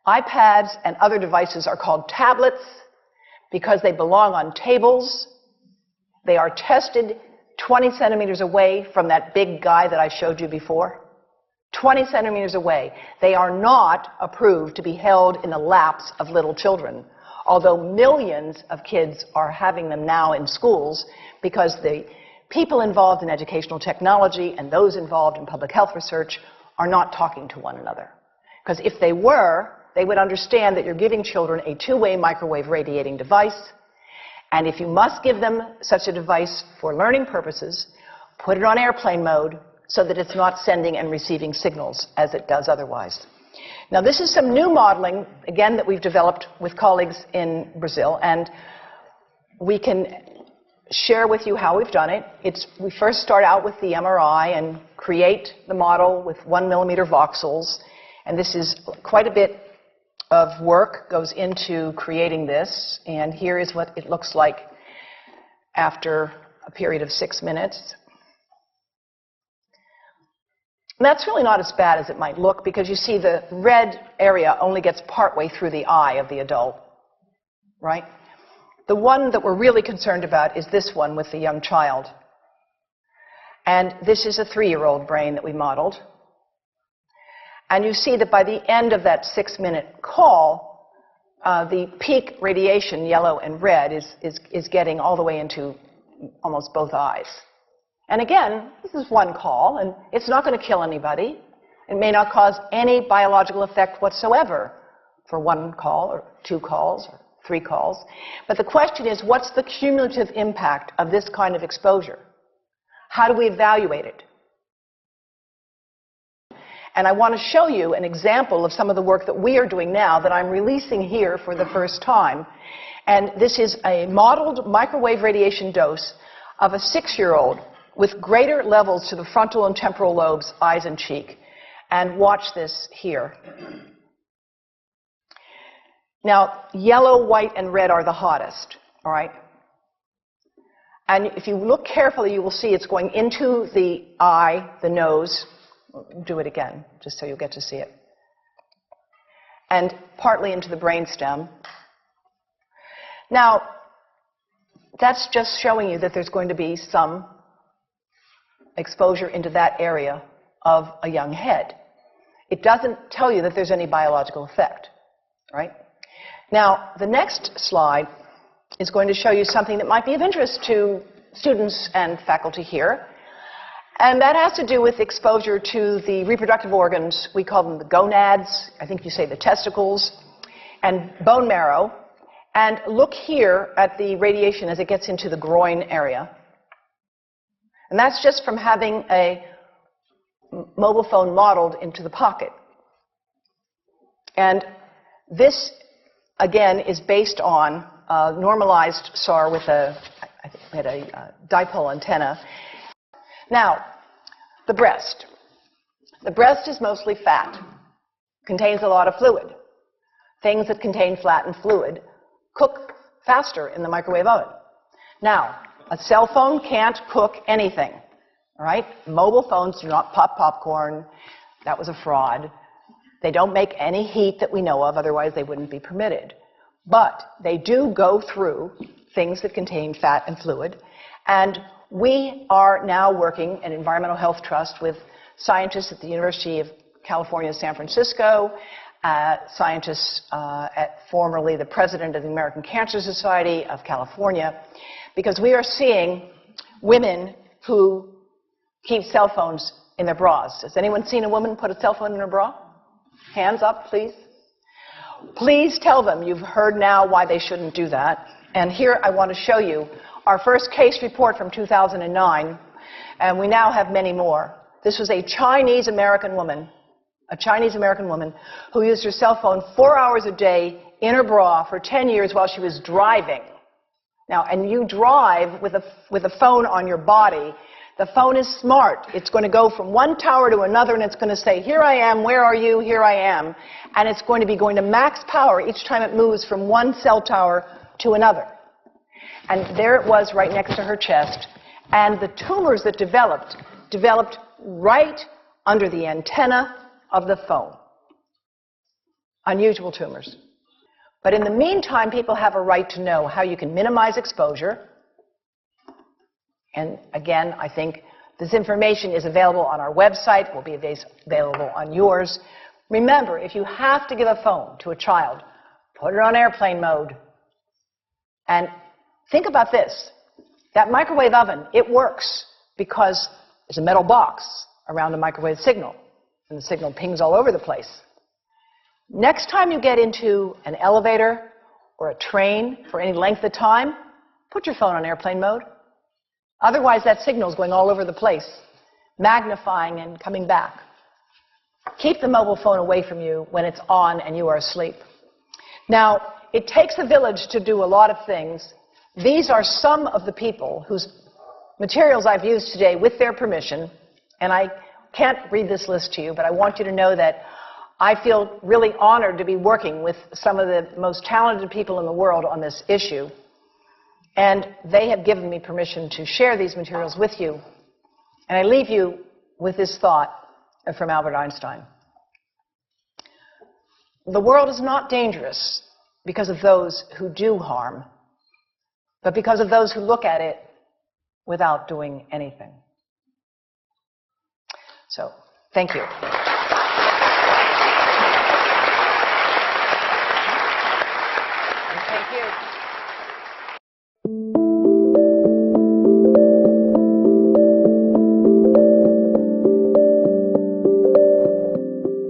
iPads and other devices are called tablets because they belong on tables. They are tested 20 centimeters away from that big guy that I showed you before. 20 centimeters away. They are not approved to be held in the laps of little children, although millions of kids are having them now in schools because the people involved in educational technology and those involved in public health research are not talking to one another. Because if they were, they would understand that you're giving children a two-way microwave radiating device, and if you must give them such a device for learning purposes, put it on airplane mode so that it's not sending and receiving signals as it does otherwise. Now, this is some new modeling, again, that we've developed with colleagues in Brazil, and we can share with you how we've done it. We first start out with the MRI and create the model with 1 millimeter voxels, and this is quite a bit of work goes into creating this, and here is what it looks like after a period of 6 minutes. And that's really not as bad as it might look, because you see the red area only gets partway through the eye of the adult, right? The one that we're really concerned about is this one with the young child. And this is a 3-year-old brain that we modeled. And you see that by the end of that 6-minute call, the peak radiation, yellow and red, is getting all the way into almost both eyes. And again, this is one call, and it's not going to kill anybody. It may not cause any biological effect whatsoever for 1 call, or 2 calls, or 3 calls. But the question is, what's the cumulative impact of this kind of exposure? How do we evaluate it? And I want to show you an example of some of the work that we are doing now that I'm releasing here for the first time. And this is a modeled microwave radiation dose of a 6-year-old with greater levels to the frontal and temporal lobes, eyes and cheek. And watch this here. Now, yellow, white, and red are the hottest, all right? And if you look carefully, you will see it's going into the eye, the nose. Do it again, just so you'll get to see it. And partly into the brainstem. Now, that's just showing you that there's going to be some exposure into that area of a young head. It doesn't tell you that there's any biological effect, right? Now, the next slide is going to show you something that might be of interest to students and faculty here. And that has to do with exposure to the reproductive organs. We call them the gonads. I think you say the testicles. And bone marrow. And look here at the radiation as it gets into the groin area. And that's just from having a mobile phone modeled into the pocket. And this, again, is based on a normalized SAR with a dipole antenna. Now, the breast. The breast is mostly fat, contains a lot of fluid. Things that contain fat and fluid cook faster in the microwave oven. Now, a cell phone can't cook anything, all right? Mobile phones do not pop popcorn. That was a fraud. They don't make any heat that we know of, otherwise they wouldn't be permitted. But they do go through things that contain fat and fluid, and we are now working at Environmental Health Trust with scientists at the University of California, San Francisco, scientists at formerly the president of the American Cancer Society of California, because we are seeing women who keep cell phones in their bras. Has anyone seen a woman put a cell phone in her bra? Hands up, please. Please tell them you've heard now why they shouldn't do that. And here I want to show you our first case report from 2009, and we now have many more. This was a Chinese-American woman who used her cell phone 4 hours a day in her bra for 10 years while she was driving. Now, and you drive with a phone on your body. The phone is smart. It's going to go from one tower to another, and it's going to say, here I am, where are you, here I am. And it's going to be going to max power each time it moves from one cell tower to another. And there it was right next to her chest. And the tumors that developed right under the antenna of the phone. unusual tumors. But in the meantime, people have a right to know how you can minimize exposure. And again, I think this information is available on our website. It will be available on yours. Remember, if you have to give a phone to a child, put it on airplane mode. And think about this. That microwave oven, it works because there's a metal box around the microwave signal, and the signal pings all over the place. Next time you get into an elevator or a train for any length of time, put your phone on airplane mode. Otherwise, that signal is going all over the place, magnifying and coming back. Keep the mobile phone away from you when it's on and you are asleep. Now, it takes a village to do a lot of things. These are some of the people whose materials I've used today with their permission, and I can't read this list to you, but I want you to know that I feel really honored to be working with some of the most talented people in the world on this issue. And they have given me permission to share these materials with you. And I leave you with this thought from Albert Einstein. The world is not dangerous because of those who do harm, but because of those who look at it without doing anything. So, thank you.